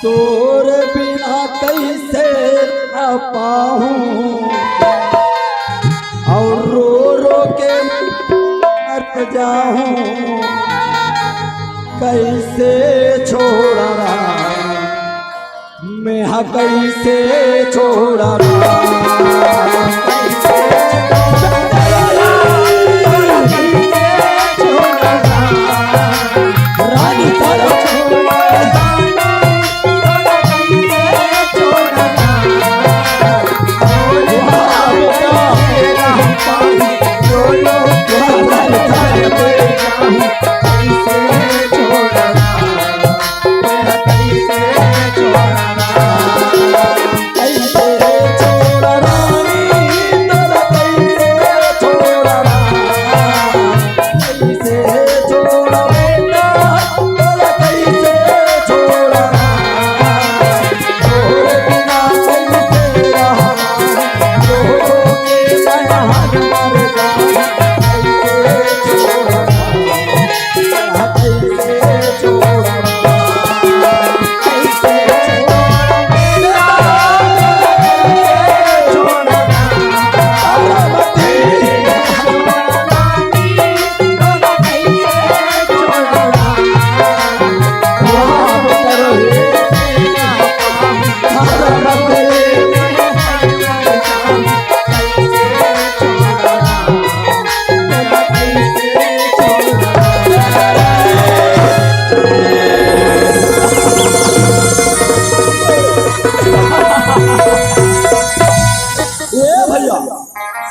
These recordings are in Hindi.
तोर बिना कैसे न पाऊं और रो रो के मर जाऊं कैसे छोड़ना मैं कैसे छोड़ना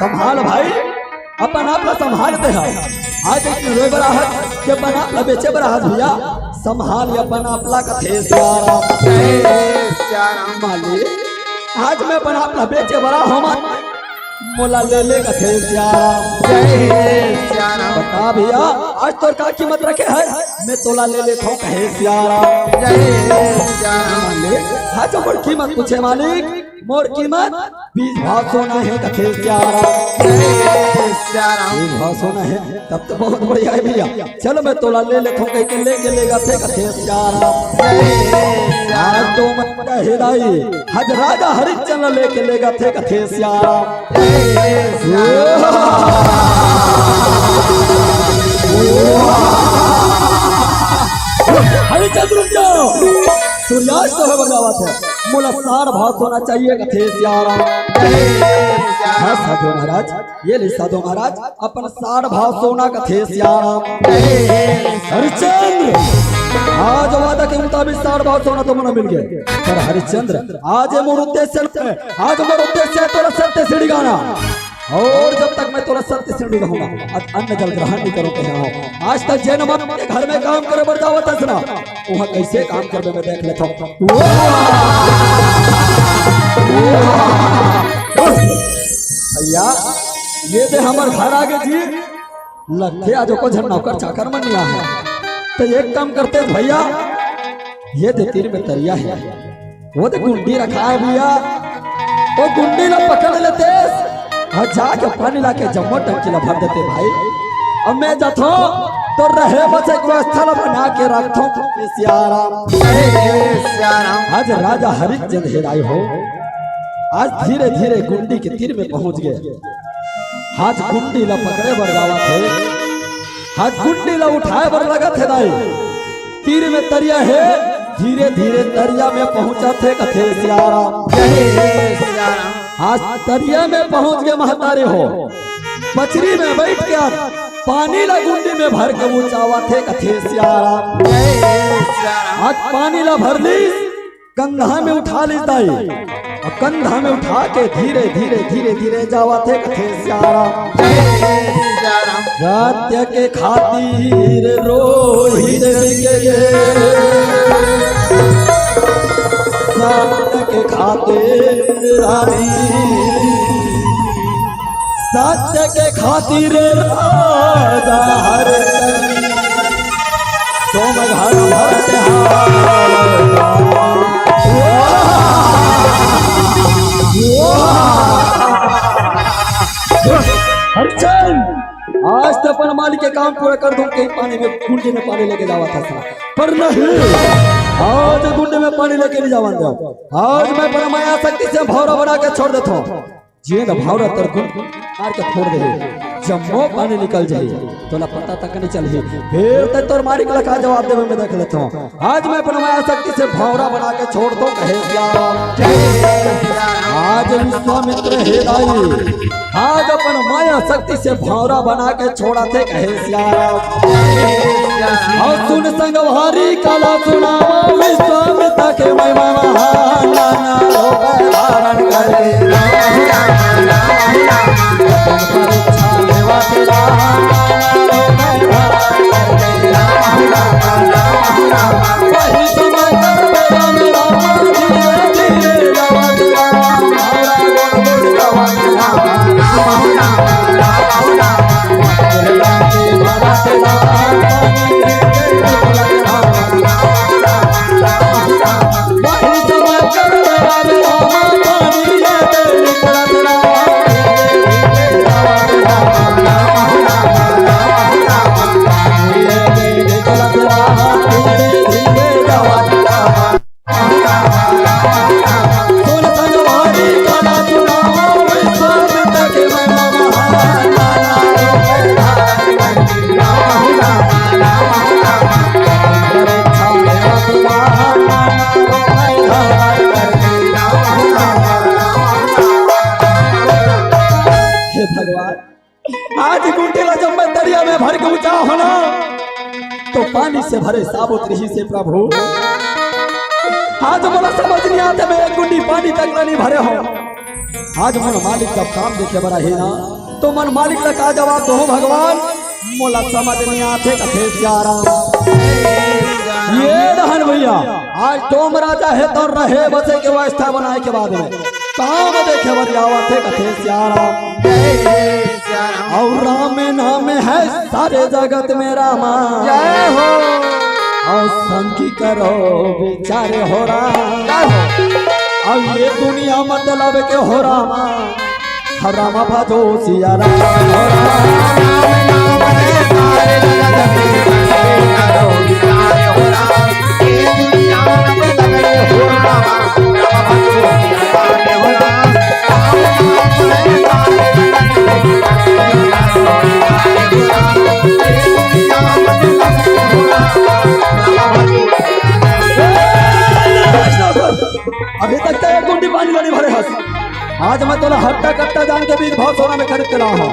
संभाल भाई अपन आप संभालते हैं आज रोए बड़ा हाथ के बना बेचे बड़ा हाथ भैया संभाल अपन आपला कथे मालिक आज मैं अपन आपला बेचे बड़ा हम मोला ले कथे बता भैया आज तोर का कीमत रखे है मैं तोला ले लेता हूँ कहे मालिक आज मोर कीमत पूछे मालिक मोर कीमत 20 भाव सोना है कथे 20 भाव सोना है तब तो बहुत बढ़िया है भैया चलो मैं तोला ले लेता हूँ कहीं के लेके लेगा थे कथे आज तो मत हिदाई हज राजा हरिश्चंद्र लेके लेगा थे कथे हरिश्चंद्र रुक जाओ सूर्यास्त है बगावत है मोला 60 भाव सोना चाहिए कथे हाँ साधु महाराज ये ले साधु महाराज अपन 60 भाव सोना कथे हरिश्चंद्र आज वादा के मुताबिक 60 भाव सोना तो मना मिल गया पर हरिश्चंद्र आज मोर उद्देश्य तोरा सत्य सीढ़ी गाना और जब तक मैं तोरा सत्य सीढ़ी रहूंगा अन्न जल ग्रहण नहीं करूँ आज तक जैन मत के घर में काम करे बढ़ जावत है ना वहाँ कैसे काम कर मैं देख लेता हूँ भैया ये दे हमारे घर आगे जी लट्ठे आज को झर नौकर चाकर मन नहीं है तो एक काम करते भैया ये दे तीर में तरिया है वो दे गुंडी रखा है भैया वो गुंडी ला पकड़ लेते और जाके पानी ला के जम्मो टंकी ला भर देते भाई अब मैं जाता तो रहे बचे व्यवस्था बना के रखता आज राजा हरिश्चंद्र हेराई हो आज धीरे धीरे गुंडी के तीर में पहुंच गए आज गुंडी ला पकड़े बर जावा थे आज गुंडी ला उठाए बर लगा थे दाई तीर में तरिया है धीरे धीरे तरिया में पहुंचा थे कथे आज तरिया में पहुंच गए महतारे हो पचरी में बैठ के पानी ला गुंडी में भर के ऊंचावा थे कथे आज पानी ला भर ली कंधा में उठा ली दाई और कंधा में उठा के धीरे धीरे धीरे धीरे जावा थे कथे सत्य के खातिर रोहित सत्य के खातिर रानी सत्य के खातिर राजा तुम घर भरते हरिश्चंद्र आज तो अपन मालिक के काम पूरा कर दूं कहीं पानी में गुंडे में पानी लेके जावा था पर नहीं आज गुंडे में पानी लेके नहीं जावन दो। आज मैं परमाया शक्ति से भौरा बना के छोड़ देता हूँ। जे न भौरा तर गुण मार के छोड़ दे, जब मोह पानी निकल जाए तो ना पता तक नहीं चले, फिर तक तोर मारी का लखा जवाब देवे में देख लेता हूँ। आज मैं परमाया शक्ति से भौरा बना के छोड़ दो कहे आज विश्वामित्र हे दाई, आज अपन माया शक्ति से भौरा बना के छोड़ा थे कहे श्याम। और सुन संग भारी कला सुना विश्वामित्र के महिमा महान धारण करे तो पानी से भरे साबुत रही से प्रभु। आज मोला समझ नहीं आते, मैं एक गुंडी पानी तक नहीं भरे हो। आज मन मालिक जब काम देखे बड़ा है ना, तो मन मालिक ने कहा जवाब दो भगवान, मोला समझ नहीं आते कथे सियाराम। ये रहन भैया, आज तुम राजा है तो रहे बसे के व्यवस्था बनाए के बाद में काम देखे बदलावा थे कथे सियाराम। और राम नाम है सारे जगत में रामा, जय हो। और संकी करो बेचारे हो राम, अब ये दुनिया मतलब के हो रामा, हर रामा भजो सिया राम। अभी तक तो एक गुंडी पानी नहीं भरे हस, आज मैं तोला हट्टा कट्टा जान के बीच बहुत सोना में खरीद के लाऊं,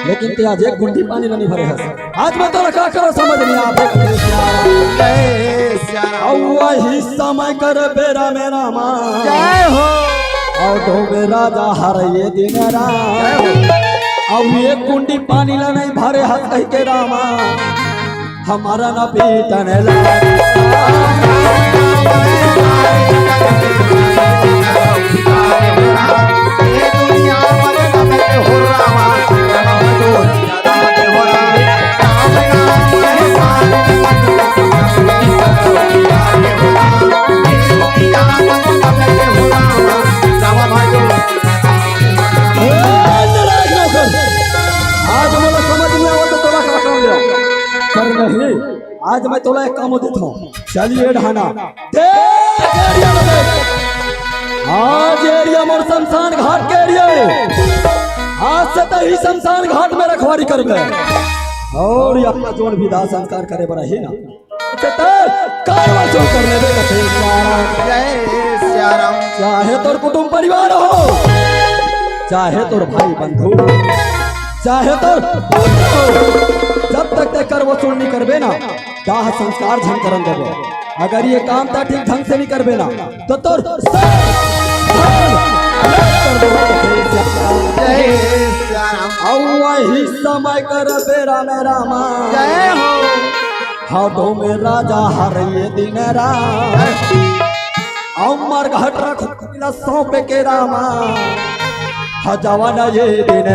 लेकिन ते आज एक गुंडी पानी नहीं भरे हस। आज मैं तोला क्या करो समझ नहीं आते। वही समय कर बेरा मेरा माँ, जय हो। और डोबे राजा हर ये दिन राम, अब एक गुंडी पानी ला नहीं भरे हस कह के रामा, हमारा न पीटने लगा। आज मैं तोला एक काम देता हूँ, चलिए ढाना आज एरिया मोर शमशान घाट के एरिया, आज से तो ही शमशान घाट में रखवारी कर गए, और अपना जोन भी दाह संस्कार करे बड़ा ही ना चाहे तोर कुटुंब परिवार हो, चाहे तोर भाई बंधु, चाहे तोर जब तक ते कर वसूल नहीं करबे ना, दाह संस्कार झन करन देबे। अगर ये काम ता ठीक ढंग से नहीं करबे ना, तो तोर वही समय कर बेरा मेरा माँ, जय हो। हाथों में राजा हर ये दिन राम, अमर घट रख सौंपे के रामा, हजावाना ये दिन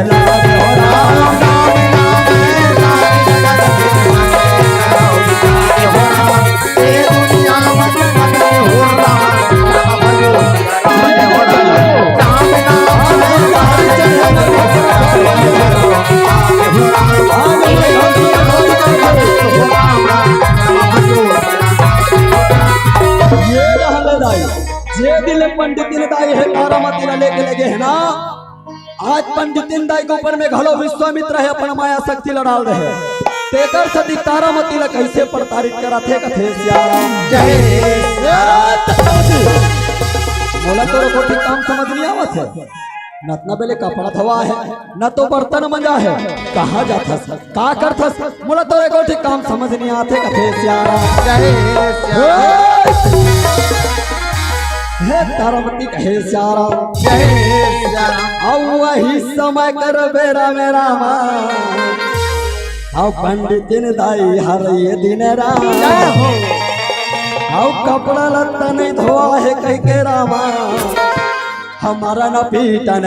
ये दाई जे दिल पंडितिन दाई है तारामती ला लेके लगे है ना। आज पंडितिन दाई के ऊपर में घलो विश्वामित्र है अपन माया शक्ति लड़ाल रहे। तेकर सती तारामती ला कैसे प्रताड़ित करा थे कथे श्याम जय बोला तो को ठीक काम समझ नहीं आवत है। न इतना बेले कपड़ा धवा है न तो बर्तन मंजा है। कहाँ जाता का करता बोला तो को ठीक काम समझ नहीं आते कथे श्याम हे तारामती कहे श्याम जय वही समय कर बेरा मेरा आओ पंडितिन दाई हर ये दिन राम आओ कपड़ा लत्ता नहीं धोआ है कह के रामा हमारा न पीटन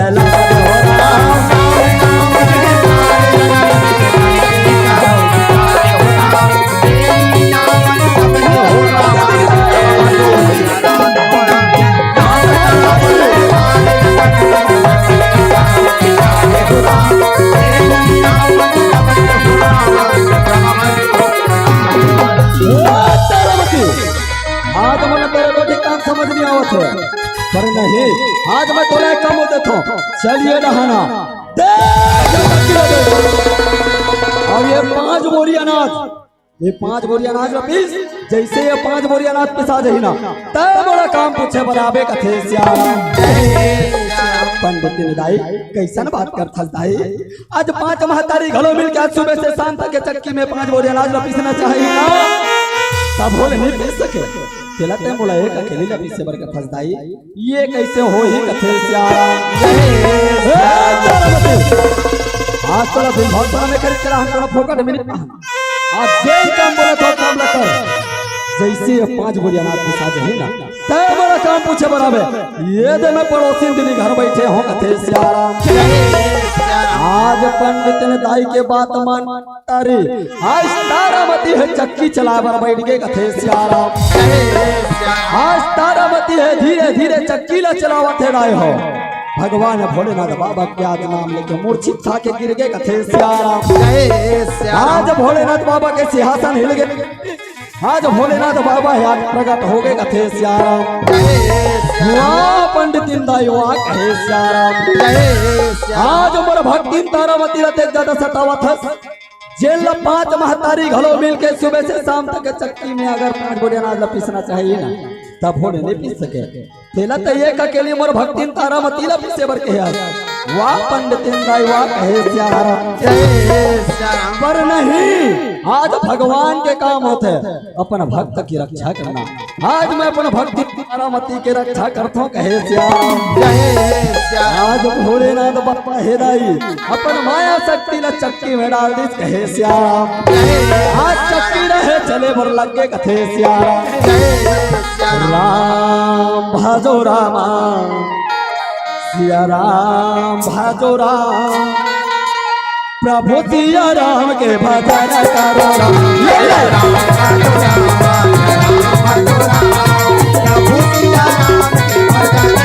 आज मन तेरे को ठीक काम समझ नहीं आवत है पर नहीं आज मैं थोड़ा कम देता हूँ। चलिए नहाना और ये 5 बोरी अनाज ये 5 बोरी अनाज पीस जैसे ये 5 बोरी अनाज पिसा जाही ना तब बड़ा काम पूछे बराबे कथे श्याम पंडित दाई कैसन बात करता दाई आज 5 महतारी घरों मिल के आज सुबह से शाम तक के चक्की में 5 बोरी अनाज पीसना चाहिए ना तब बोले नहीं पीस सके चला टाइम बोला एक अकेली का पीछे बर के फंसदाई ये कैसे हो ही कथे श्याम आज तो दिन बहुत में खरीद कर हम कोनो फोकट में आज जे काम बोले तो काम ला कर जैसे ये 5 बोरी अनाज पिसा जाही ना तब बड़ा काम पूछे बराबर ये दे मैं पड़ोसी दिन घर बैठे हो कथे श्याम आज पंडित ने दाई के बात मान तारी आज तारामती है चक्की चलावर बैठ गए कथे श्याम आज तारामती है धीरे धीरे चक्की ला चलावत है राय हो भगवान भोलेनाथ बाबा के आज नाम लेके मूर्छित था के गिर गए कथे श्याम आज भोलेनाथ बाबा के सिंहासन हिल गए आज भोलेनाथ बाबा है आज प्रकट हो गए कथे श्याम पंडितिन दाई कहे श्याम आज मोर भक्ति तारामती रते ज्यादा सतावत जेल 5 महतारी घलो मिल के सुबह से शाम तक चक्की में अगर 5 बोरी अनाज पीसना चाहिए ना तब भोले नहीं पीस सके तेला तो ये अकेली मोर भक्ति तारामती ला पीसे बर के वाह पंडितिन दाई कहे श्याम पर नहीं आज भगवान के काम होते अपन भक्त की रक्षा करना आज मैं अपन भक्ति तारामती के रक्षा करता हूँ कहे श्याम आज भोलेनाथ बाबा हे दाई अपन माया शक्ति ला चक्की में डाल दी कहे श्याम आज चक्की रहे चले भर लगे कथे श्याम राम भजो रामा सिया राम भजो राम प्रभु सिया राम के भजन करो प्रभु सिया राम के भजन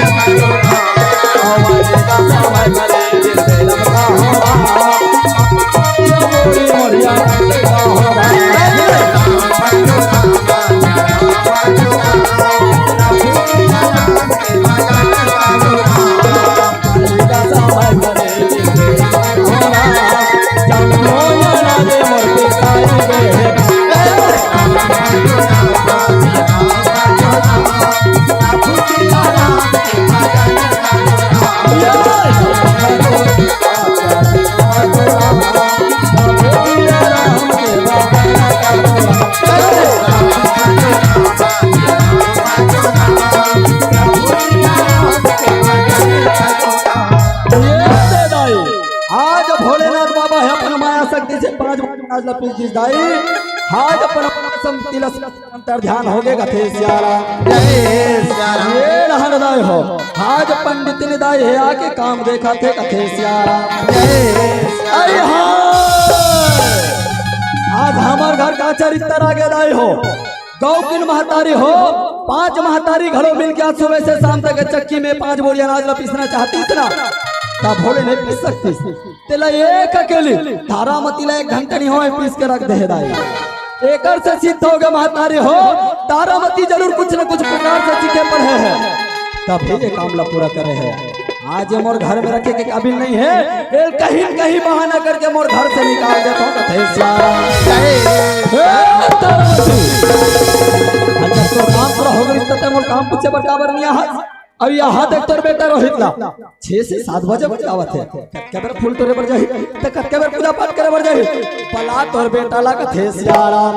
आज अंतर ध्यान हो गए थे हो आज पंडित ने दाई है आके काम देखा थे कथे श्याम आज हमार घर का चरित्र आगे दाई हो गौकिन महतारी हो 5 महतारी घरों मिल के आज सुबह से शाम तक चक्की में 5 बोरी अनाज पीसना चाहती थी ना तब भोले नहीं पीस सकती तेला एक अकेली तारामती ला 1 घंटा नहीं हो पीस के रख दे दाई एकर से सिद्ध होगा महतारी हो तारामती जरूर कुछ न कुछ प्रकार से सीखे पढ़े हैं तब भी ये कामला पूरा करे है। आज ये मोर घर में रखे के काबिल नहीं है, ये कहीं कहीं बहाना करके मोर घर से निकाल देता हूँ तो काम पूरा हो गई तो मोर काम पूछे बराबर नहीं है। अब यहाँ देख तोर बेटा रोहित ला 6 से 7 बजे बजावत है कत्के बेर फूल तोरे पर जाही त कत्के बेर पूजा पाठ करे बर जाही पला तोर बेटा ला कथे सियाराम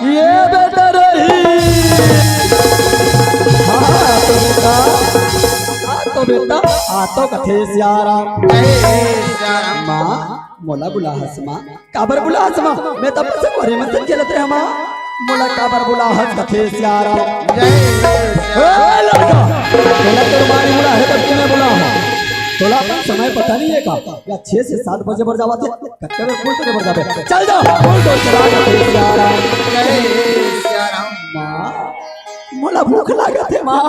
ये बेटा रोहित तो बेटा आ तो कथे सियाराम माँ मोला बुला हस माँ काबर बुला हस माँ मैं तब से कोरे में से खेलत रहे माँ मोला काबर बुला हस कथे सियाराम लड़का तोला तोर मारी बुला है तब मैं बुला हूँ तोला अपन समय पता नहीं है का या 6 से 7 बजे बर जावा थे कत्ते में फूल तोरे बर जावे चल जा फूल तोड़ चला कथे सियाराम माँ मोला भूख लागत है माँ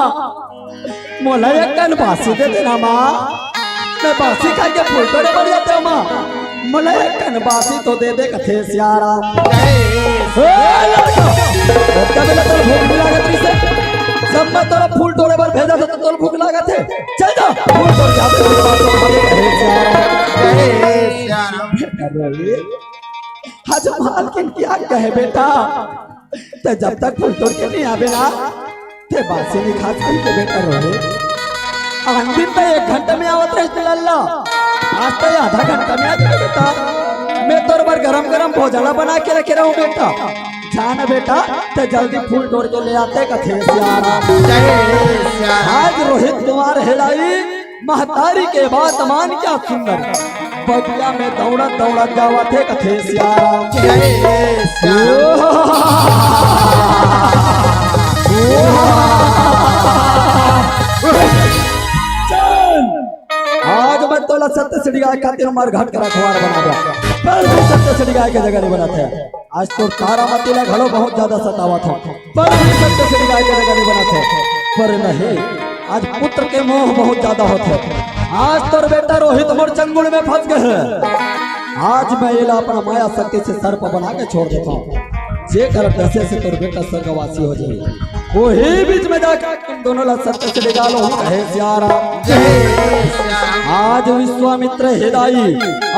मोला एक कन बासी दे देना माँ मैं बासी खा के फूल तोड़े बर जाते हूँ माँ मोला एक कन बासी तो दे दे कथे सियाराम लड़का बेला तोर भूख लागत रही से सब मैं तोरा फूल तोड़े बर भेजा था तो तोर भूख लागत है चल जा फूल तोड़ जा कथे सियाराम आज मालकिन क्या कहे बेटा तो जब तक फूल तोड़ के नहीं आवे ना ते बासी नहीं खा के बेटा रोहे अंतिम तो 1 घंटे में आवत रहे लल्ला आज तो आधा घंटा में आ जाए बेटा मैं तोर पर गरम भोजन बना के रखे रहूं बेटा जाना बेटा तो जल्दी फूल तोड़ के ले आते कथे सियाराम आज रोहित कुमार हेलाई महतारी के बात मान क्या सुंदर बगिया में दौड़ा जावा थे कथे सियाराम आज मैं तोला सत्य सीढ़ी गाय खातिर हमारे घाट का रखवार बना दिया पर भी सत्य सीढ़ी गाय के जगह नहीं बनाते आज तो तारामती ला घड़ो बहुत ज्यादा सतावा था पर भी सत्य सीढ़ी गाय के जगह नहीं बनाते पर नहीं आज पुत्र के मोह बहुत ज्यादा होते आज तोर बेटा रोहित मोर चंगुल में फंस गए आज मैं ये अपना माया शक्ति से सर्प बना के छोड़ देता हूँ जे कर पैसे से तोर बेटा स्वर्गवासी हो जाए वही बीच में जाकर तुम दोनों ला सत्य से निकालो कहे सियाराम आज विश्वामित्र हिदाई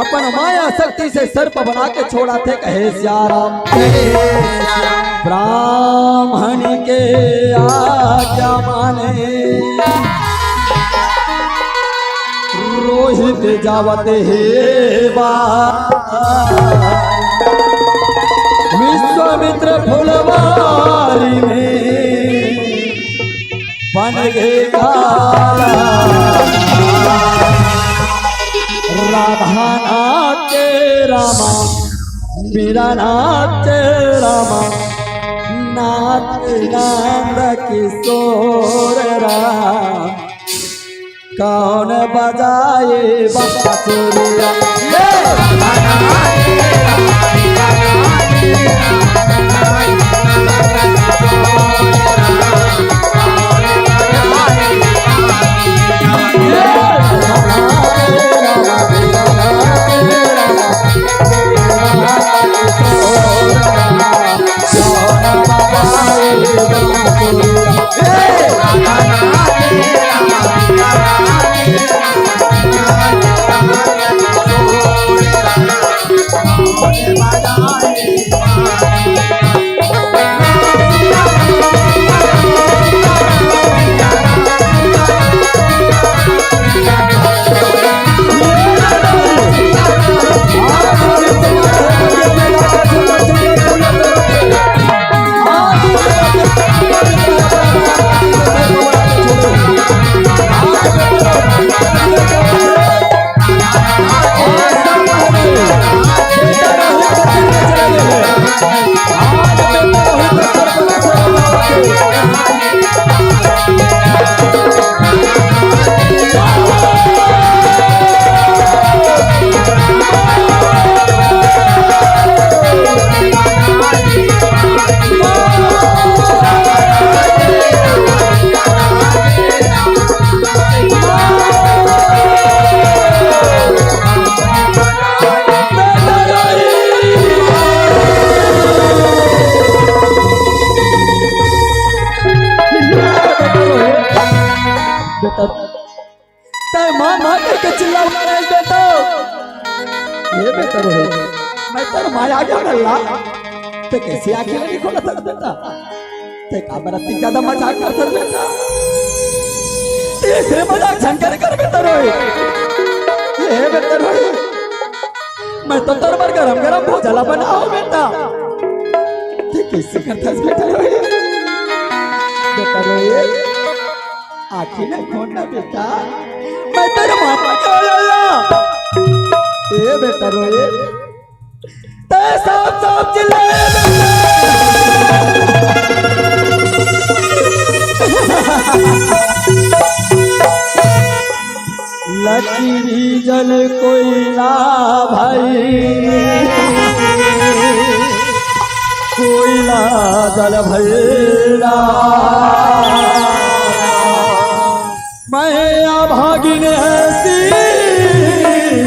अपन माया शक्ति से सर्प बना के छोड़ा थे कहे सियाराम ब्राह्मण के आज्ञा माने रोहित जावत हे विश्वामित्र फुलवारी में बन गए राधा नाथ रामा मीरा नाथ रामा नाथ नंद किशोर राम कौन बजाए बांसुरिया Bye. बेटा तय मां मां के चिल्ला रहे बेटा ये बेटा रोहित मैं तेरे माया क्या गल्ला ते कैसे आंखें नहीं खोला था बेटा ते का बरती ज्यादा मजाक करता बेटा तीसरे मजाक शंकर कर बेटा रोहित ये बेटा रोहित मैं तो तेरे पर गरम गरम भोजला बनाओ बेटा ते कैसे करता है बेटा रोहित आखिर नहीं खोलना बेटा मैं तेरे माता का आया ये बेटा रोहित ते साफ साफ चिल्लाए लकीरी जल कोयला भाई कोयला जल भैरा मैं अभागिन ऐसी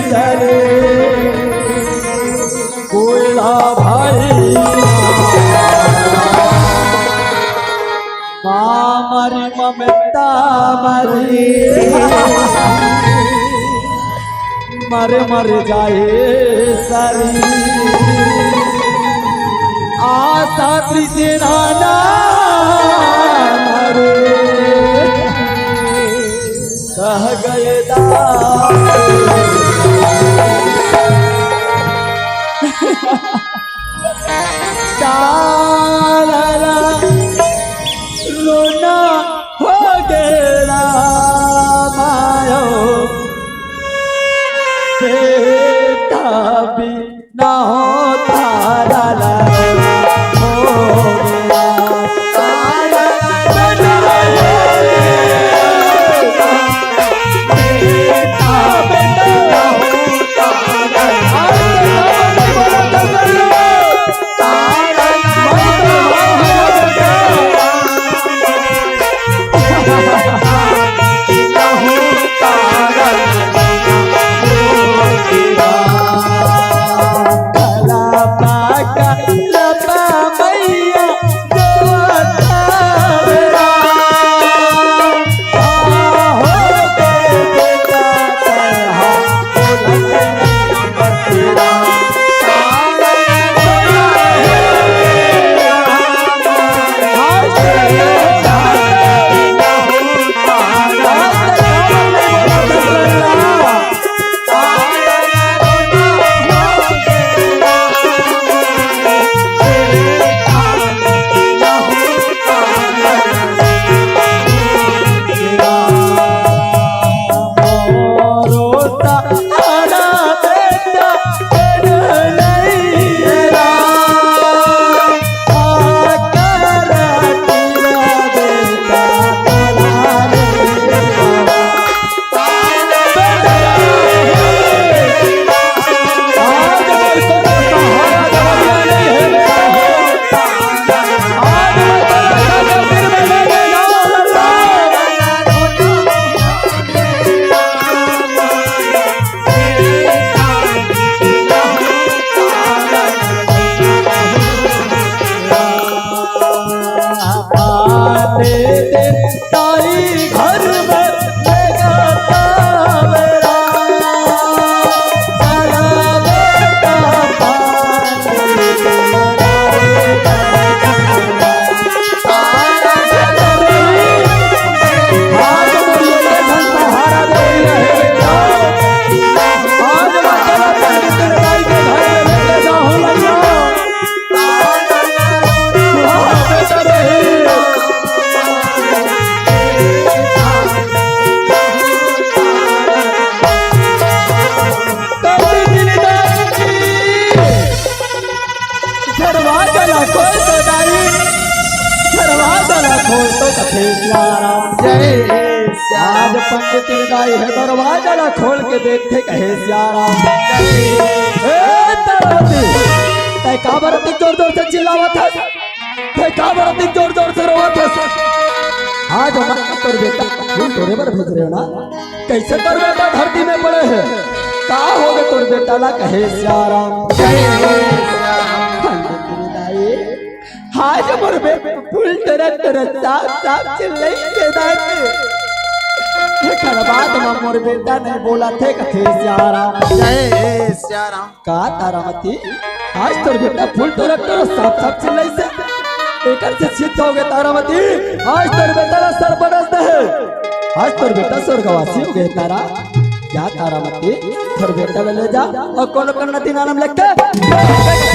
जले कोयला भाई माँ मरी ममता मरी मर मर जाए सारी आशा तृष्णा ना मरे कह गए रोना हो गया मायो बेटा भी ना होता लाला आज पंडित गाय है दरवाजा ला खोल के देखते कहे सियारा तय काबरती जोर जोर से चिल्लावत है तय काबरती जोर जोर से रोवत है आज हम तोर बेटा तू तोरे पर भेज रहे हो ना कैसे तोर बेटा धरती में पड़े है का हो गए तोर बेटा ला कहे सियारा पंडित गाय आज मोर बेटा फुल तरह तरह साफ साफ चिल्लाई के दाते एकर बाद में मोर बेटा नहीं बोला थे कथे सियाराम जय सियाराम। का तारामती आज तोर बेटा फुल तोरा तोर साफ साफ चिल्लाई से एकर से सिद्ध हो गए तारामती आज तोर बेटा का सर बरस दे आज तोर बेटा स्वर्गवासी हो गए तारा क्या तारामती तोर बेटा ले जा और कौन करना तीन नाम लिख के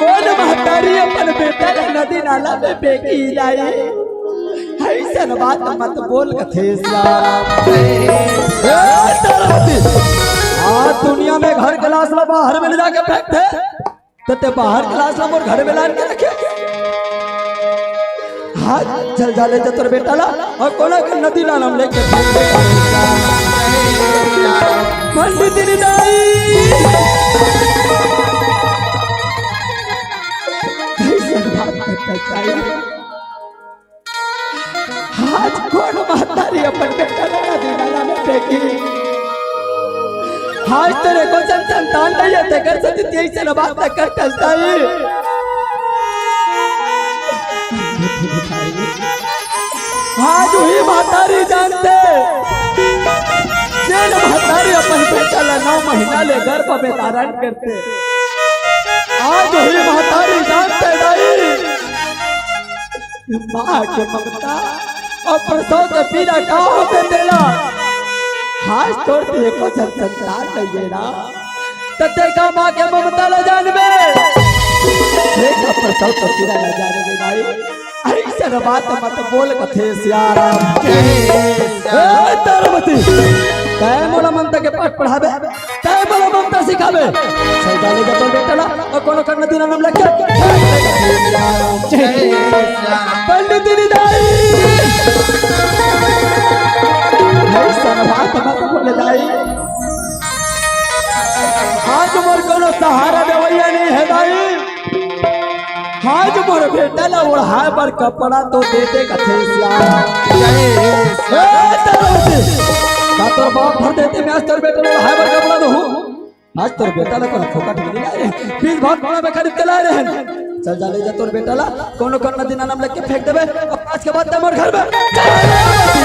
कौन महतारी अपन बेटा नदी नाला में फेंकी लाई ऐसा बात मत बोल कथे आज दुनिया में घर गिलास ला बाहर में ले जाके फेंकते ते बाहर गिलास ला और घर में ला के रखे हाथ चल जा ले तोर बेटा ला और कोना के नदी नाला में लेके पंडित निदाई आज कौन महतारी अपन बेटा नदी नाला में फेंकी आज तेरे को संतान नहीं है ते कर सकती ऐसे न बात कर टलताई आज वही महतारी जानते जेल महतारी अपन बेटा ला 9 महीना ले गर्भ में धारण करते आज वही महतारी जानते नहीं माँ के ममता और प्रसव के पीड़ा का होते देला हाथ तोड़ती है को संतान नहीं है ना तते का माँ के ममता ल जानबे देखा प्रसव के पीड़ा ल जानबे भाई ऐसा बात मत बोल कथे सियाराम ए तारामती तय मोला ममता के पाठ पढ़ाबे तय मोला ममता सिखाबे चल डाले जा तो बेटा ला और कोनो करना दिन नाम लग पंडित निदाई ऐसा बात मत बोले दाई आज मोर कोनो सहारा देवैया नहीं है दाई आज मोर बेटा ला ओढ़ा पर कपड़ा तो दे दे कथे सियाराम का तोर बाप भर देते मैं आज तोर बेटा ला ओढ़ा पर कपड़ा दो आज तोर बेटा ला कोनो फोकट में नहीं लाए रहे बीस भाग कोना में खरीद के लाए रहे चल जा ले जा तोर बेटा ला कोनो करना दिन नाम लेके फेंक देबे अब आज के बाद मोर घर में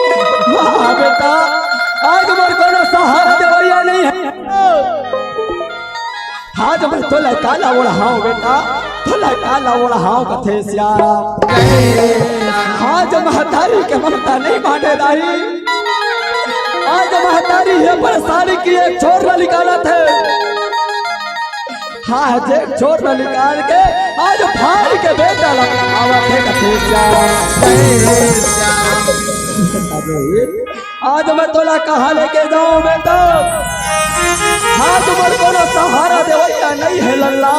बेटा आज मोर कोनो सहारा देवैया नहीं है आज मैं तो काला ओढ़ाऊं बेटा तो काला ओढ़ाऊं कथे सियाराम आज महतारी के ममता नहीं माने दाई आज महतारी है परेशानी की एक छोर न निकाला थे हाँ जे छोर न निकाल के आज फाड़ के बेटा लगा थे कथे आज मैं तोला कहाँ लेके जाऊं बेटा हाँ तुम्हारे कोनो सहारा देवैया नहीं है लल्ला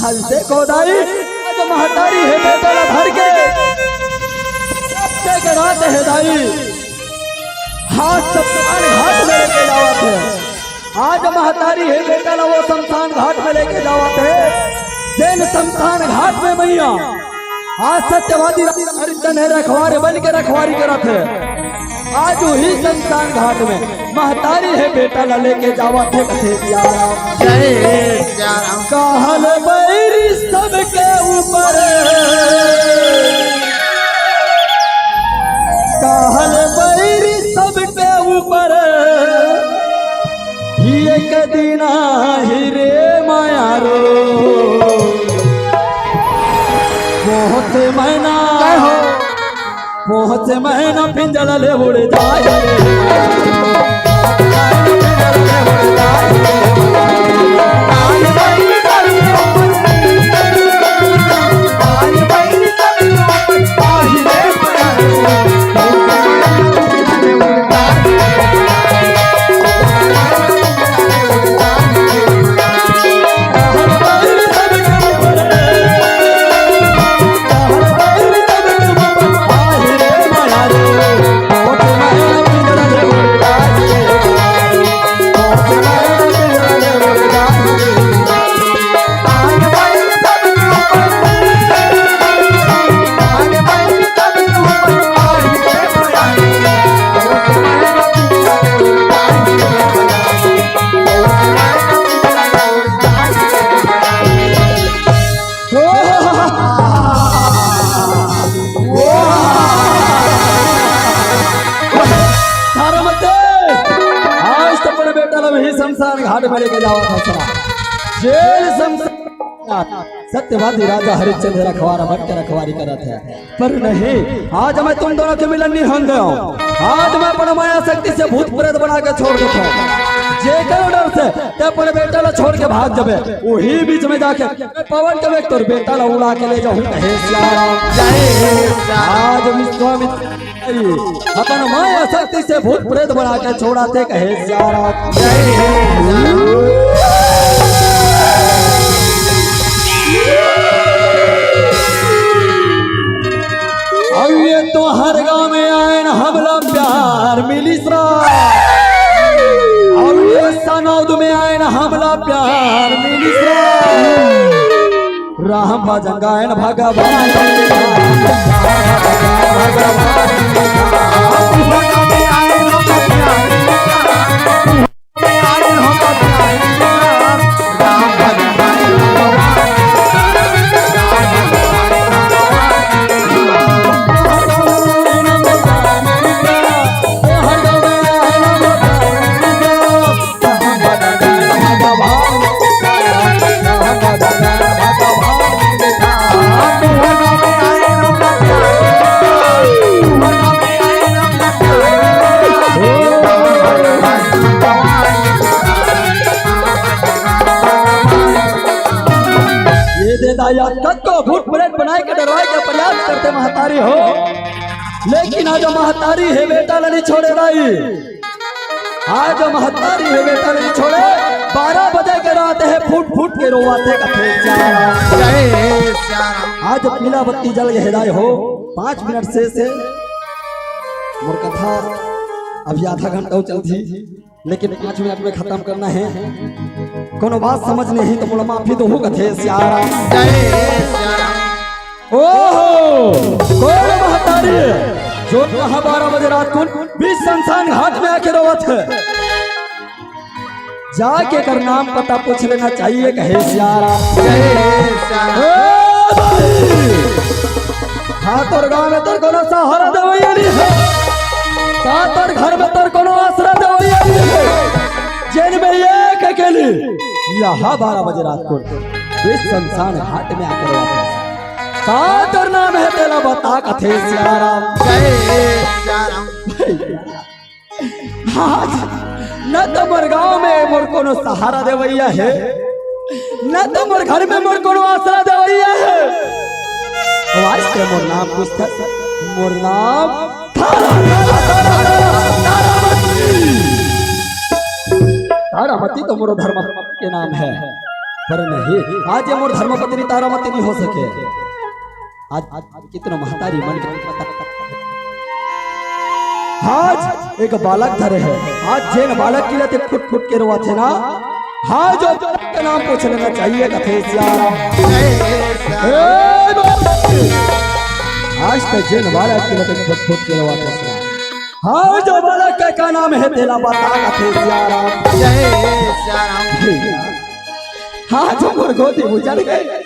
हल देखो दाई आज महतारी है बेटा ला धर के रात है दाई हाथ शमशान घाट में लेके जावत है आज महतारी है बेटा ला वो शमशान घाट में लेके जावत है जैन शमशान घाट में मैया आज सत्यवादी हरिचंद है रखवारे बन के रखवारी करत है आज वही शमशान घाट में महतारी है बेटा ला लेके जावा थे कथे सियाराम कहल बैरी सबके ऊपर कहल बैरी सबके ऊपर एक दिन ही रे माया रो बहुत महीना पहुँच महीना पिंजरा ले उड़ जाए तारामती आज तो अपने बेटा लो ही शमशान घाट में लेके जावा था सरा जेल शमशान सत्यवादी राजा हरिश्चंद्र रखवारा बन के रखवारी करा था पर नहीं आज मैं तुम दोनों के मिलन नहीं होंगे आज मैं अपने माया शक्ति से भूत प्रेत बना के छोड़ देता हूँ जे करो डर से ते अपने बेटा ला छोड़ के भाग जाबे वही बीच में जाके पवन के वेग तोर बेटा ला उड़ा के ले जाऊं कहे आज विश्वामित्र अपन माया शक्ति से भूत प्रेत बना के छोड़ाते कहे अब ये तो हर गांव में आए न हमला प्यार मिली अब ये सनौद में आए न हमला प्यार मिली राम भजंगायन भगवान को भूत प्रेत बनाए के डरवाए के प्रयास करते महतारी हो लेकिन आज महतारी है बेटा नहीं छोड़े भाई आज महतारी है बेटा नहीं छोड़े 12 बजे के रात है फूट फूट के रोवाते आज पीला बत्ती जल हिलाए हो 5 मिनट से मोर कथा अभी आधा घंटा चलती लेकिन 5 मिनट में खत्म करना है कोनो बात समझ नहीं तो बोला माफी तो हो कथे ओहो कौन महतारी जो वहां 12 बजे रात को बीच शमशान घाट में आके रोवत है जाके कर नाम पता पूछ लेना चाहिए कहे हाँ तोर गाँव में तोर कोनो सहारा देवैया नहीं है का तोर घर में तोर कोनो आसरा देवैया नहीं है जेल में एक अकेली यहाँ 12 बजे रात को बीच शमशान घाट में आकर वापस का तोर नाम है तेरा बता कथे सियाराम न तो मोर गाँव में मोर कोनो सहारा देवैया है न तो मोर घर में मोर कोनो आसरा देवैया है आज के मोर नाम पूछता मोर नाम तारामती तो मोर धर्मपत्नी के नाम है पर नहीं आज ये मोर धर्मपत्नी तारामती नहीं हो सके आज कितना महतारी मन के आज एक बालक धरे है आज जेन बालक के लिए फुट फुट के रोआ थे ना हाँ जो का नाम पूछ लेना चाहिए कथे आज तक जेन बालक के लिए फुट फुट के रोआ थे हाँ जो बालक का नाम है तेरा बता कथे हाँ जो मोर गोदी गुजर गए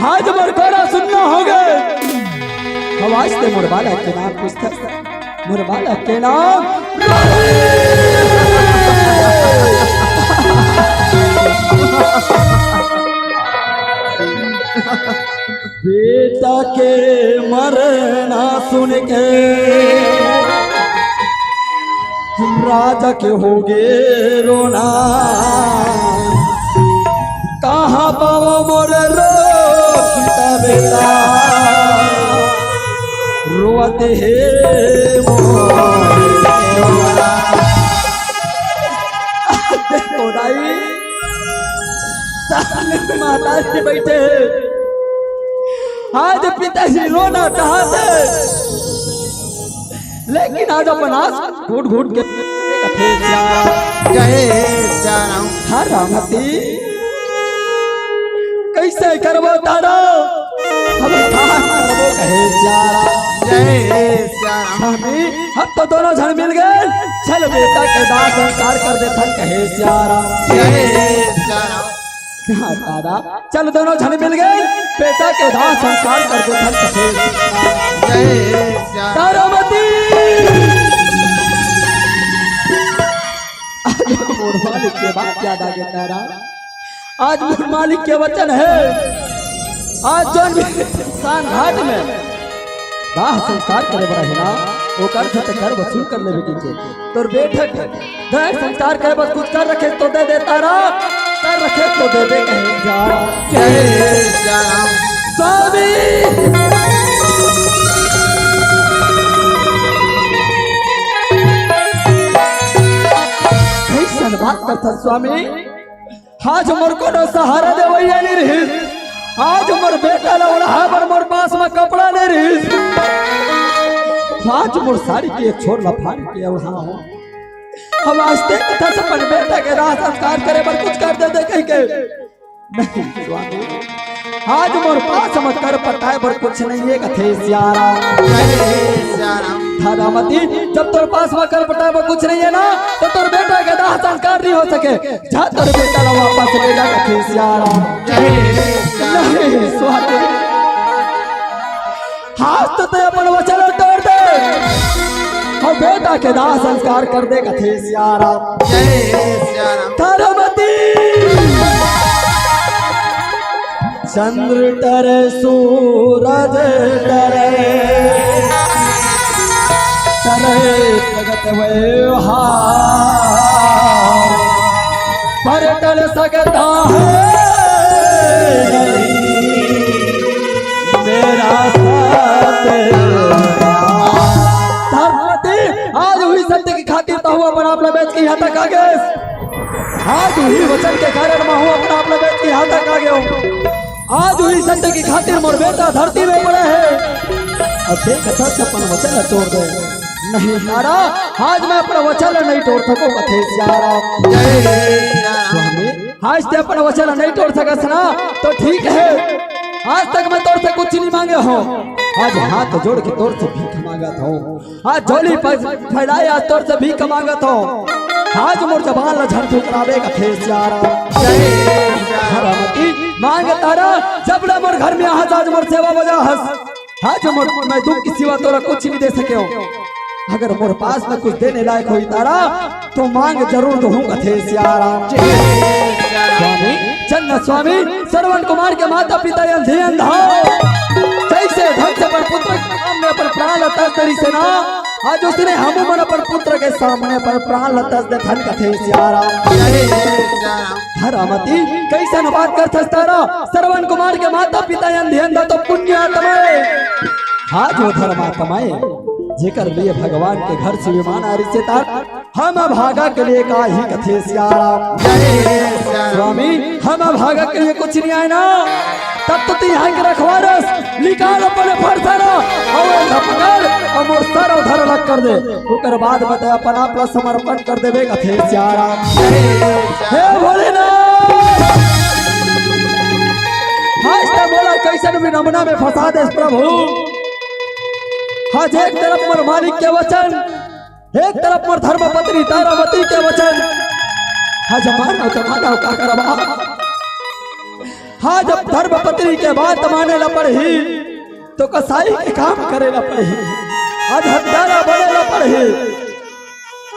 हाँ जो मोर कोरा सुनना हो गए हम आज ते मोर बालक के नाम पूछते मोर बालक के नाम बेटा के मरना सुन के राजा के होगे रोना कहाँ पाओ मोर रोता बेटा रोते हे माता जी बैठे आज पिताजी रोना चाहते लेकिन आज अपन आस घूट घूट के तारामती कैसे करबो तारा हम कहे हम तो दोनों जन मिल गए चल बेटा के दास संस्कार कर दे कहे हाँ तारा चल दोनों जन मिल गए बेटा के दाह संस्कार कर दो धन सफेद जय श्याम तारामती आज मोर मालिक के बात याद आ गया तारा आज मोर मालिक के वचन है आज जौन इंसान घाट में दाह संस्कार करे बड़ा है ना वो कर सकते कर वसूल कर ले बेटी के तोर बैठक दाह संस्कार करे बस कुछ कर रखे तो दे दे तारा कर रखे तो दे दे कहे जा जय श्याम स्वामी कैसन बात करता स्वामी आज मोर को नो सहारा दे वही नहीं रही आज मोर बेटा लवड़ा पर मोर पास में कपड़ा नहीं रही आज मोर साड़ी के एक छोर लफाड़ के और हाँ हो हम आस्ते कथा से अपन बेटा के राह संस्कार करे पर कुछ कर दे कहीं के नहीं स्वामी आज मोर पास मत कर पटाए पर कुछ नहीं है कथे सियारा जय श्याम तारामती जब तोर पास में कर पटाए पर कुछ नहीं है ना तो तोर बेटा के दाह संस्कार नहीं हो सके जा तोर बेटा ला वापस ले जा कथे सियारा जय श्याम नहीं स्वामी हाथ तो ते अपन वचन तोड़ दे और बेटा के दाह संस्कार कर दे कथे सियारा जय श्याम तारामती चंद्र डरे सूरज डरे डरे जगत व्यवहार पर टल सकता है मेरा साथ धर्मवती आज हुई सत्य की खातिर तो हुआ अपना अपना बेच के यहाँ तक आ गए आज हुई वचन के कारण मैं हूँ अपना अपना बेच के यहाँ तक आ गया हूँ आज हुई सत्य की खातिर मोर बेटा धरती में पड़े है अब देख अपन वचन तोड़ दे नहीं तारा आज मैं अपना वचन नहीं तोड़ सकूं कथे सियारा जय श्याम स्वामी आज ते अपना वचन नहीं तोड़ सकस ना तो ठीक है आज तक मैं तोड़ से कुछ नहीं मांगे हो आज हाथ जोड़ के तोड़ से भीख मांगत हो आज झोली फैलाए आज तोड़ से भीख मांगत हो आज मोर जबान ला झड़ ठुकरावे कथे सियारा जय श्याम तारामती मांग तारा जब ना मोर घर में आज मोर सेवा बजा हस आज मोर मैं दुख की सिवा तोरा कुछ नहीं दे सके हो अगर मोर पास में कुछ देने लायक हुई तारा तो मांग जरूर दूं कथे सियारा स्वामी चन्ना स्वामी श्रवण कुमार के माता पिता ध्यान धाओ जैसे धन से पर पुत्र के सामने पर प्राण लतास तरी से ना आज उसने हम मन पर पुत्र के सामने पर प्राण लतास दे धन कथे सियारा तारामती कैसन बात कर तारा श्रवण कुमार के माता पिता ध्यान दा तो पुण्य आत्मा आज वो धर्मा कमाए जेकर लिए भगवान के घर से विमान आ रही हम भागा के लिए का ही कथे सियारा स्वामी हम भागा के लिए कुछ नहीं आए ना तब तो यहाँ के रखवारस निकाल अपने फरसाना और पकड़ और मोर सर उधर लग कर दे ओकर बाद बताए अपना अपना समर्पण कर देवे कथे सियारा हे भोलेनाथ आज तक बोला कैसे भी नमूना में फंसा दे प्रभु आज एक तरफ मोर मालिक के वचन एक तरफ मोर धर्मपत्नी तारामती के वचन आज मानो तो मानो का करवा हाँ जब धर्मपत्नी के बात माने ला पड़ी तो कसाई के काम करे ला पड़ी आज हत्यारा बने ला पड़ी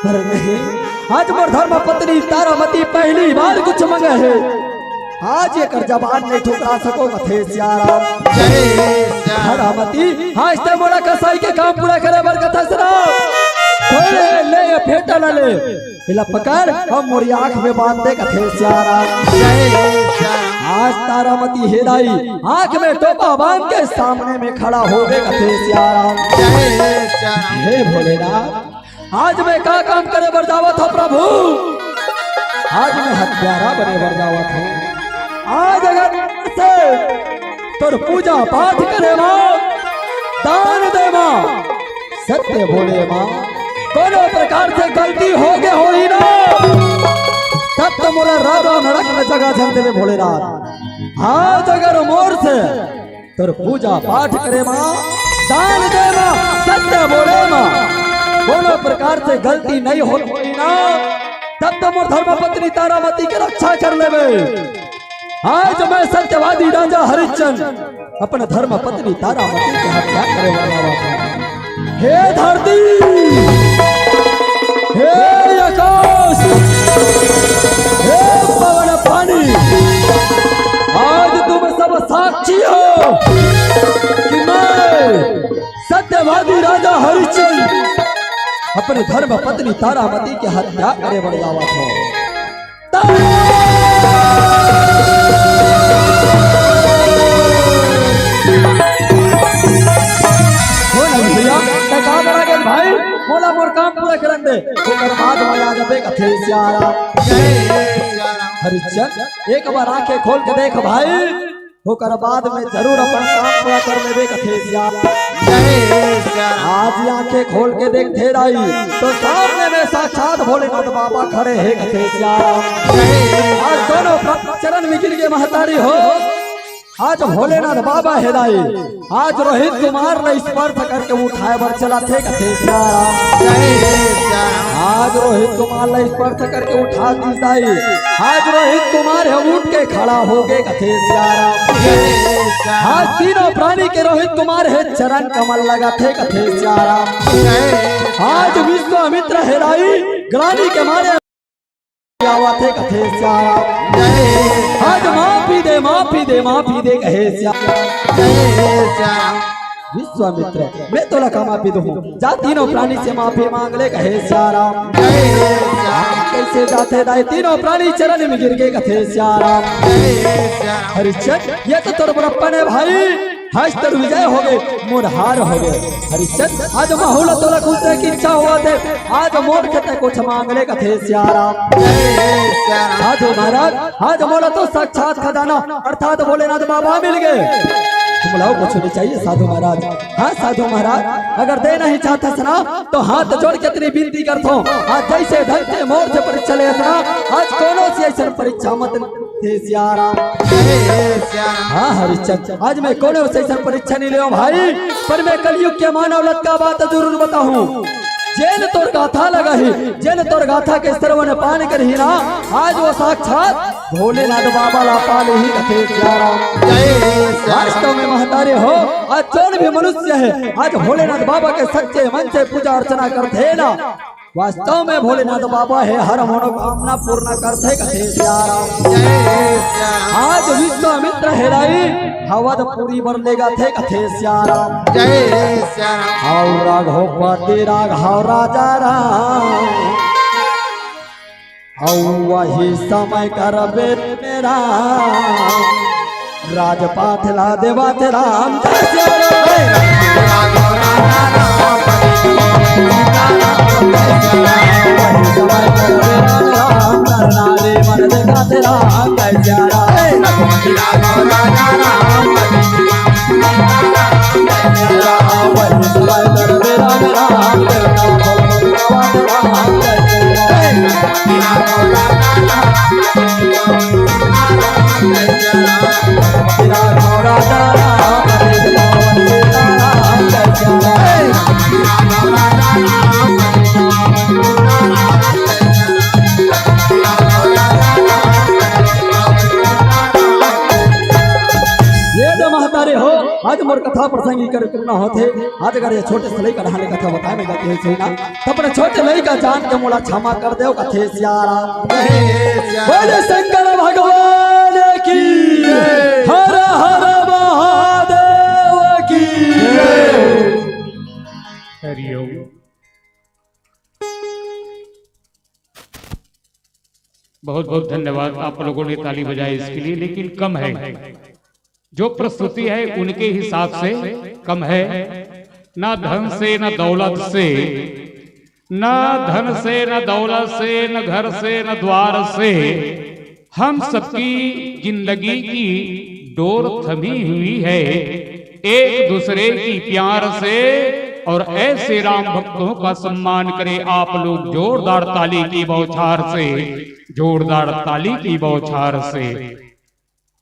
पर नहीं आज मोर धर्मपत्नी तारामती पहली बार कुछ मंगे है आज ये कर जबान नहीं ठुकरा सको कथे सियारा तारामती आज ते मोरा कसाई के काम पूरा करे बर कथा सुना थोड़े ले फेटा ना ले इला पकड़ हम मोरी आंख में बांध दे कथे सियारा आज तारामती हेदाई आंख में टोपा बांध के सामने में खड़ा हो गए कथे सियारा हे भोलेनाथ आज मैं का काम करे बर जावत हो प्रभु आज मैं हत्यारा बने बर जावत हूँ आज अगर से तोर पूजा पाठ करे माँ दान दे माँ सत्य बोले माँ कोनो प्रकार से गलती हो गए हो ही ना तब तो मोरा रारो नरक में जगह जन देवे भोलेनाथ आज अगर मोर से तोर पूजा पाठ करे माँ दान दे माँ सत्य बोले माँ कोनो प्रकार से गलती नहीं हो ही ना तब तो मोर धर्मपत्नी तारामती के रक्षा कर लेवे आज मैं सत्यवादी राजा हरिश्चंद्र अपने धर्म पत्नी तारामती की हत्या करे वाला हुआ। हे धरती, हे आकाश, हे पवन पानी, आज तुम सब साक्षी हो कि मैं सत्यवादी राजा हरिश्चंद्र अपने धर्म पत्नी तारामती की हत्या करे वाला हुआ था। भाई मोला मोर काम पूरा करन दे ओकर बाद वाला जबे कथे सियारा हरिश्चंद्र एक बार आंखें खोल के देख भाई ओकर बाद में जरूर अपन काम पूरा कर लेबे कथे सियारा। आज आंखें खोल के देख थे राई तो सामने में साक्षात भोलेनाथ बाबा खड़े हैं कथे सियारा। आज दोनों चरण में गिर के महतारी हो आज भोलेनाथ बाबा हेदाई आज रोहित कुमार ने स्पर्श करके उठाए बर चला थे कथे सियारा। आज रोहित कुमार ने स्पर्श करके उठा दी आज रोहित कुमार है उठ के खड़ा हो गए कथे सियारा। आज तीनों प्राणी के रोहित कुमार है चरण कमल लगा थे कथे सियारा। आज विश्वामित्र हेराई ग्लानि के मारे थे कथे सियारा। आज माफी दे माफी दे माफी दे कहे सियारा। विश्वामित्र मैं तो लगा माफी दूं जा तीनों प्राणी से माफी मांग ले कहे सियारा। कैसे जाते दाए तीनों प्राणी चरण में गिर गए कथे सियारा। हरिश्चंद्र ये तो तोर बड़प्पन है भाई आज तो विजय हो गए मोर हार हो गए। हरिश्चंद्र आज माहौल तोला खुलने की इच्छा हुआ थे आज मोर खेते कुछ मांग ले कथे सियारा। साधु महाराज आज मोला तो साक्षात खजाना अर्थात भोलेनाथ बाबा मिल गए तुम लोग कुछ नहीं चाहिए साधु महाराज। हाँ साधु महाराज अगर दे नहीं चाहता सना तो हाथ जोड़ के इतनी विनती करता हूँ आज जैसे ढंग से मोर से परीक्षा ले आज कोनो सी ऐसा परीक्षा मत सियारा। हाँ हरिश्चंद्र आज मैं कोनो से ऐसा परीक्षा नहीं ले भाई पर मैं कलयुग के मानवलत का बात जरूर बताऊं। जेन तोर गाथा लगा ही जेन तोर गाथा के श्रवण पान कर ही ना आज वो साक्षात भोलेनाथ बाबा ला पाले ही कथे सियारा। वास्तव में महतारे हो आज कौन भी मनुष्य है आज भोलेनाथ बाबा के सच्चे मन से पूजा अर्चना करते ना वास्तव में भोलेनाथ बाबा है हर मनोकामना पूर्ण करते कथे सियारा। आज विश्वामित्र हेराई हवदपुरी बरलेगा थे कथे सियारा। हाउ राघवपति राघव राजा राम हाउ वही समय करबे मेरा राजपाथ ला देवा थे राम आज मोर कथा प्रसंगी कर करना होते आज अगर ये छोटे से लई का ढाले कथा बताए में जाते हैं सही ना तो अपने छोटे लई का जान के मोला क्षमा कर दो कथे सियारा। बोले शंकर भगवान की हर हर महादेव की हरिओम। बहुत बहुत धन्यवाद आप लोगों ने ताली बजाई इसके लिए लेकिन कम है जो प्रस्तुति है उनके हिसाब से कम है ना धन से न दौलत से न धन से न दौलत से न घर से न द्वार से हम सबकी जिंदगी की डोर थमी हुई है एक दूसरे की प्यार से और ऐसे राम भक्तों का सम्मान करें आप लोग जोरदार ताली की बौछार से जोरदार ताली की बौछार से।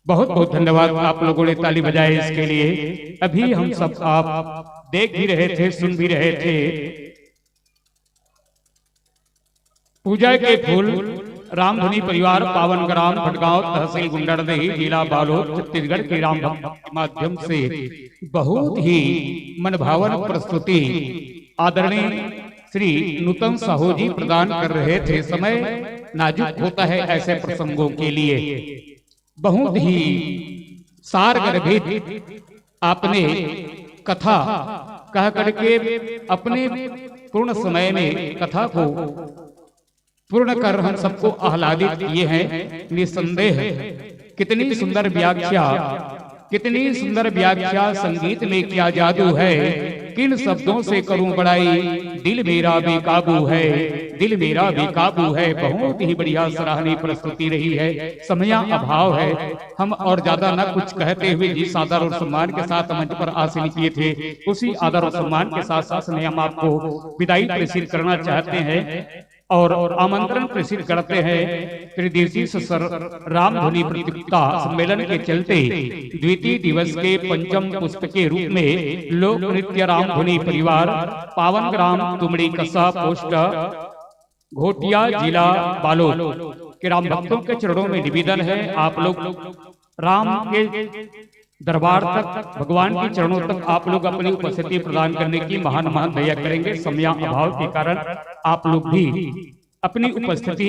बहुत बहुत धन्यवाद आप लोगों ने ताली बजाई इसके लिए। अभी हम सब आप देख भी रहे थे सुन भी रहे थे पूजा के फूल रामधुनी परिवार पावन ग्राम भटगांव तहसील गुंडरदेही जिला बालोद छत्तीसगढ़ के राम भक्त के माध्यम से बहुत ही मनभावन प्रस्तुति आदरणीय श्री नूतन साहू जी प्रदान कर रहे थे। समय नाजुक होता है ऐसे प्रसंगों के लिए। बहुत ही सारगर्भित आपने कथा कह करके अपने पूर्ण समय में कथा को पूर्ण कर हम सबको आह्लादित किए हैं। निसंदेह कितनी सुंदर व्याख्या, कितनी सुंदर व्याख्या संगीत में क्या जादू है। किन शब्दों से करूं बड़ाई, दिल मेरा बेकाबू है, दिल मेरा बेकाबू है। बहुत ही बढ़िया सराहनीय प्रस्तुति रही है। समय अभाव है, हम और ज्यादा न कुछ कहते हुए जिस आदर और सम्मान के साथ मंच पर आसीन किए थे, उसी आदर और सम्मान के साथ साथ हम आपको विदाई प्रेषित करना चाहते हैं और आमंत्रण प्रेषित करते हैं। त्रिदिवसीय रामधुनी प्रतियोगिता सम्मेलन के चलते द्वितीय दिवस के पंचम पुस्तक के रूप में लोक नृत्य रामधुनी परिवार पावन ग्राम तुमड़ी कसा पोस्ट घोटिया जिला बालोद के राम भक्तों के चरणों में निवेदन है, आप लोग राम के दरबार तक, भगवान के चरणों तक आप लोग अपनी उपस्थिति प्रदान करने की महान महान दया करेंगे। समय अभाव के कारण आप लोग भी अपनी उपस्थिति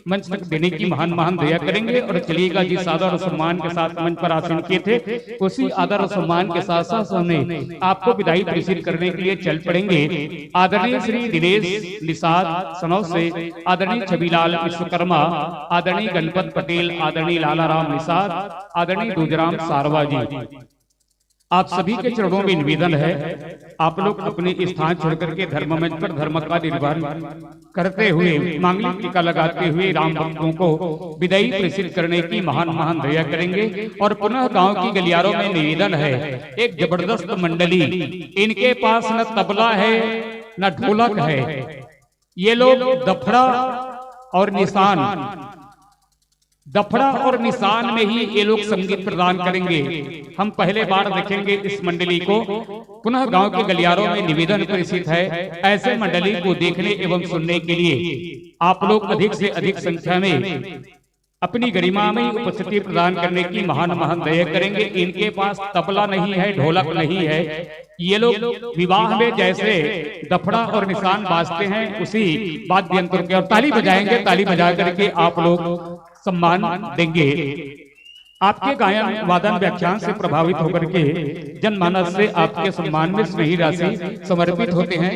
मंच तक देने की महान महान दया करेंगे। और चलिएगा, जिस आदर और सम्मान के साथ मंच पर आसीन किए थे, उसी आदर और सम्मान के साथ साथ हमें आपको विदाई प्रेषित करने के लिए चल पड़ेंगे। आदरणीय श्री दिनेश निषाद सनौ से, आदरणीय छबीलाल विश्वकर्मा, आदरणीय गणपत पटेल, आदरणीय लालाराम निषाद, आदरणीय दूजराम सारवा जी, आप सभी के चरणों में निवेदन है, आप लोग अपने स्थान छोड़कर के धर्म मंच पर धर्म का निर्वहन करते हुए, मांगलिक टीका लगाते हुए राम भक्तों को विदाई प्रेषित करने की महान महान दया करेंगे। और पुनः गांव की गलियारों में निवेदन है, एक जबरदस्त मंडली, इनके पास न तबला है न ढोलक है। ये लोग दफड़ा और निशान, दफड़ा और निशान में ही ये लोग संगीत प्रदान करेंगे। हम पहले बार देखेंगे इस मंडली को। पुनः गांव के गलियारों में निवेदन प्रेषित है, ऐसे मंडली को देखने एवं सुनने के लिए आप लोग अधिक से अधिक संख्या में अपनी गरिमा में उपस्थिति प्रदान करने की महान महान दया करेंगे। इनके पास तबला नहीं है, ढोलक नहीं है। ये लोग विवाह में जैसे दफड़ा और निशान बाजते हैं, उसी वाद्य यंत्र के, और ताली बजाएंगे, ताली बजा करके आप लोग सम्मान देंगे। आपके गायन वादन व्याख्यान से प्रभावित होकर के जनमानस से आपके सम्मान में स्नेही राशि समर्पित होते हैं।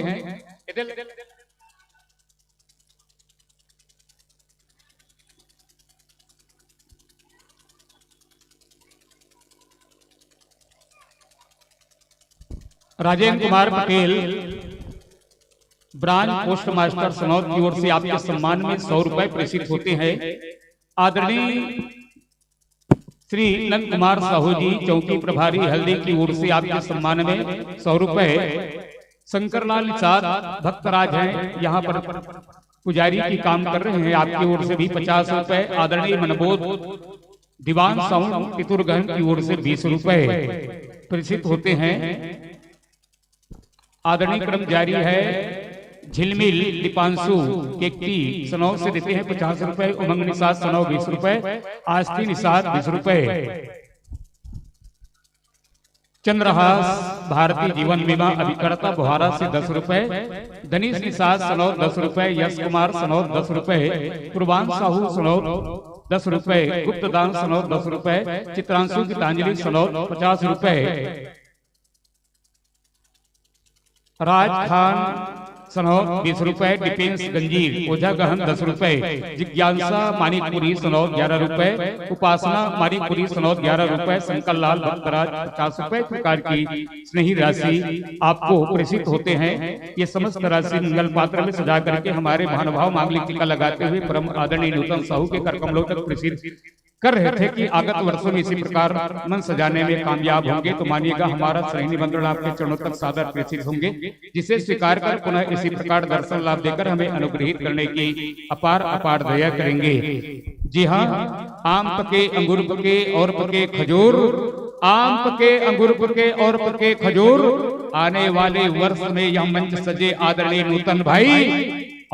Rajendra Kumar Patel, branch post master Sanaud की ओर से आपके सम्मान में 100 रुपए प्रेषित होते हैं। आदरणीय श्री नंद कुमार साहू जी, चौकी प्रभारी हल्दी की ओर से आपके सम्मान में 100 रुपए। शंकरलाल निषाद भक्तराज हैं, यहाँ पर पुजारी की काम कर रहे हैं, आपकी ओर से भी 50 रुपए। आदरणीय मनबोध दीवान साउंड पितुरगंज की ओर से 20 रुपए प्रेषित होते हैं। आदरणीय क्रम जारी है, झिलमिल दीपांशु केकटी सनौ से देते हैं 50 रुपए। उमंग निषाद सनौ 20 रुपए। आस्ती निषाद 20 रुपए। चंद्रहास भारतीय जीवन बीमा अभिकर्ता बुहारा से 10 रुपए। धनीश निषाद सनौ 10 रुपए। यश कुमार सनौ 10 रुपए। पूर्वांश साहू सनौ 10 रुपए। गुप्तदान सनौ 10 रुपए। चित्रांशु गीतांजलि सनौ 50 रुपए। राज खान सनौ 20 रुपए। डिफेंस गंजीर ओझा गहन 10 रुपए। जिज्ञासा मानिकपुरी सनौ 11 रुपए। उपासना मानिकपुरी सनौ 11 रुपए। शंकर लाल भक्तराज 50 रुपए प्रकार की स्नेही राशि आपको प्रेषित होते हैं। ये समस्त राशि मंगल पात्र में सजा करके हमारे महानुभाव मांगलिक टीका लगाते हुए परम आदरणीय नूतन साहू के कर कमलों तक प्रेषित कर रहे थे कि आगत वर्षों में इसी प्रकार मन सजाने में कामयाब होंगे। तो मानिएगा, हमारा श्रेणी निमंत्रण आपके चरणों तक सादर प्रेषित होंगे, जिसे स्वीकार कर पुनः इसी प्रकार दर्शन लाभ देकर हमें अनुग्रहित करने की अपार अपार दया करेंगे। जी हाँ, आम पके अंगूर पके और पके खजूर, आम पके अंगूर पके और पके खजूर। आने वाले वर्ष में यह मंच सजे आदरणीय नूतन भाई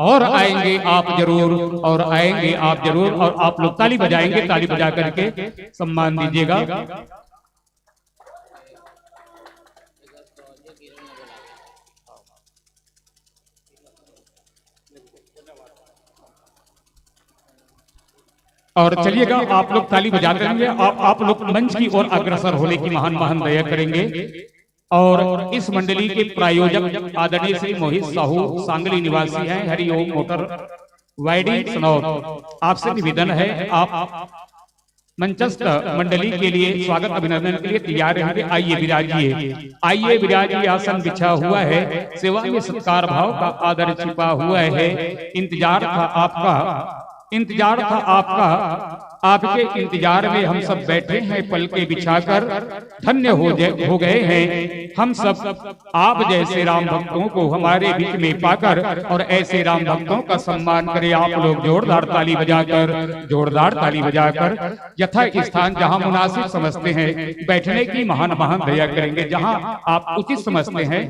और आएंगे आप जरूर, और आएंगे आप जरूर, और आप लोग ताली बजाएंगे, ताली बजा करके सम्मान दीजिएगा। और चलिएगा, आप लोग ताली बजाते रहेंगे, आप लोग मंच की ओर अग्रसर होने की महान महान दया करेंगे। और इस मंडली के प्रायोजक आदरणीय श्री मोहित साहू सांगली निवासी हैं, हरिओम मोटर वाइडिंग सनौर। आपसे निवेदन है, आप मंचस्थ मंडली के लिए स्वागत अभिनंदन के लिए तैयार रहेंगे। आइए विराजिए, आइए विराजिए, आसन बिछा हुआ है, सेवा में सत्कार भाव का आदर छिपा हुआ है। इंतजार था आपका, इंतजार था आपका, आपके इंतजार में हम सब बैठे हैं पल के बिछाकर। धन्य हो गए हैं हम सब आप जैसे राम भक्तों को हमारे बीच में पाकर। और ऐसे राम भक्तों का सम्मान करें आप लोग जोरदार ताली बजाकर, जोरदार ताली बजाकर। यथा स्थान जहां मुनासिब समझते हैं बैठने की महान महान दया करेंगे, जहां आप उचित समझते हैं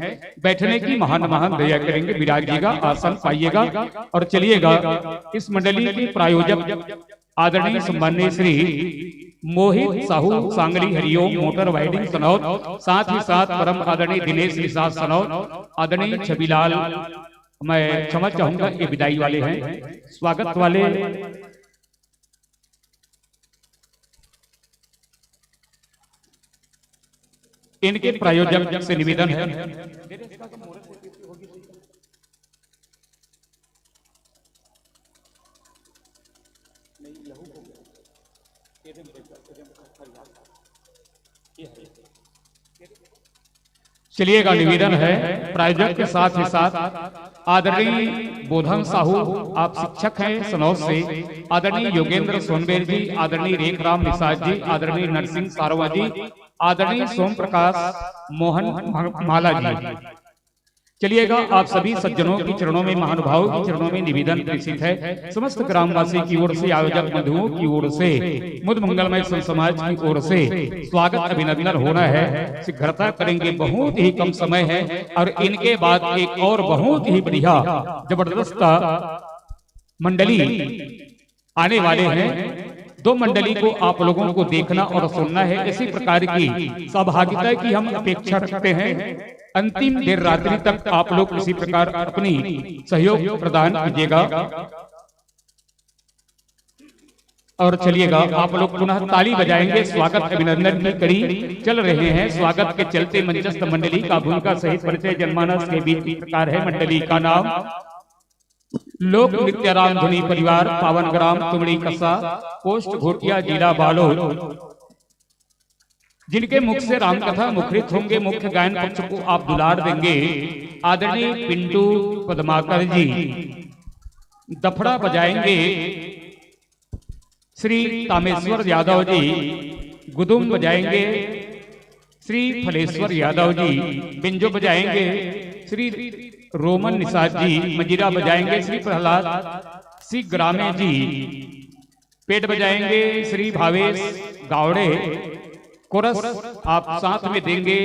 बैठने की महान महान दया करेंगे। विराजिएगा, आसन पाइएगा। और चलिएगा, इस मंडली की प्रायोजक आदरणीय सम्माननीय श्री मोहित साहू सांगली हरिओम मोटर वाइडिंग सनौत, साथ ही साथ परम आदरणीय दिनेश निषाद सनौत, आदरणीय छबीलाल, मैं क्षमा चाहूंगा ये विदाई वाले हैं, स्वागत वाले। इनके प्रायोजक से निवेदन है, चलिएगा, निवेदन है प्रायोजक के साथ ही साथ आदरणीय बोधन साहू, आप शिक्षक हैं सनौत से, आदरणीय योगेंद्र सोनबेर जी, आदरणीय रेखराम निषाद जी, आदरणीय नरसिंह सारवा जी, आदरणीय सोम प्रकाश मोहन माला जी। चलिएगा, आप सभी सज्जनों के चरणों में, महानुभावों के चरणों में निवेदन प्रेषित है। समस्त ग्रामवासी की ओर से, आयोजक बंधुओं की ओर से, मुद मंगलमय संत समाज की ओर से स्वागत अभिनंदन होना है। शीघ्रता करेंगे, बहुत ही कम समय है। और इनके बाद एक और बहुत ही बढ़िया जबरदस्त मंडली आने वाले हैं। दो मंडली को आप लोगों को देखना और सुनना है। इसी प्रकार की सहभागिता की हम अपेक्षा रखते हैं। अंतिम देर रात्रि तक आप लोग इसी प्रकार अपनी सहयोग प्रदान कीजिएगा। और चलिएगा, आप लोग पुनः ताली बजाएंगे। स्वागत अभिनंदन की कड़ी चल रहे हैं। स्वागत के चलते मंचस्थ मंडली का भूमिका सहित परिचय जनमानस के बीच प्रकार है। मंडली का नाम लोक नृत्य राम धुनी परिवार, पावन ग्राम तुमड़ी कसा, पोस्ट घोटिया, जिला बालोद, जिनके मुख से रामकथा मुखरित होंगे। मुख्य गायन पक्ष को आप दुलार देंगे आदरणीय पिंटू पद्माकर जी। दफड़ा बजाएंगे श्री तामेश्वर यादव जी, गुदुम बजाएंगे श्री फलेश्वर यादव जी, बिंजो बजाएंगे श्री रोमन निषाद जी, मजीरा बजाएंगे श्री प्रहलाद सिंह ग्रामे जी, पेट बजाएंगे श्री भावेश गावड़े, कोरस आप साथ में देंगे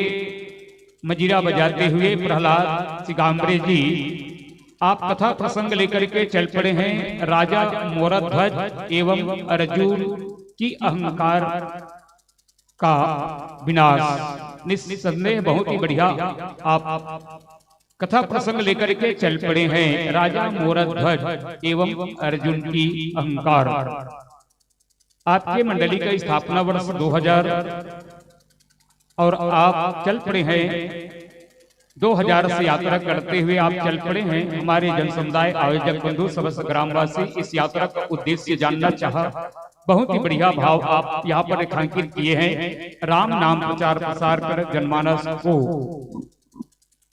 मजीरा बजाते हुए प्रहलाद सिगाम्बरे जी। आप कथा प्रसंग लेकर के चल पड़े हैं। राजा मोरध्वज एवं अर्जुन की अहंकार का विनाश, निस्संदेह बहुत ही बढ़िया आप कथा प्रसंग लेकर के चल पड़े हैं। राजा मोरध्वज एवं अर्जुन की अहंकार। आपके मंडली का स्थापना वर्ष 2000 और आप चल पड़े हैं 2000 से यात्रा करते हुए आप चल पड़े हैं। हमारे जन समुदाय, आयोजक बंधु, समस्त ग्रामवासी इस यात्रा का उद्देश्य जानना चाहा। बहुत ही बढ़िया भाव आप यहाँ पर रेखांकित किए हैं। राम नाम प्रचार प्रसार कर जनमानस को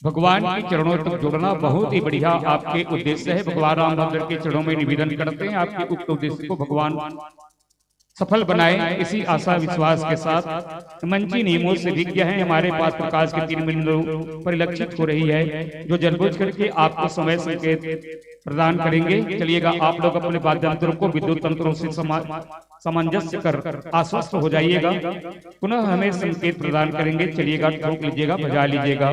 भगवान के चरणों तक जोड़ना बहुत ही बढ़िया आपके उद्देश्य है। भगवान रामभद्र के चरणों में निवेदन करते हैं आपके उक्त उद्देश्य को भगवान सफल बनाए। इसी आशा विश्वास के साथ मंची नियमों से विज्ञ है। हमारे पास प्रकाश के 3 बिंदु परिलक्षित हो रही है, जो जानबूझ करके आपको समय संकेत प्रदान करेंगे। चलिएगा, आप लोग अपने वाद्य यंत्रों को विद्युत तंत्रों से सामंजस्य कर आश्वस्त हो जाइएगा। पुनः हमें संकेत प्रदान करेंगे। चलिएगा, ठोक लीजिएगा, बजा लीजिएगा।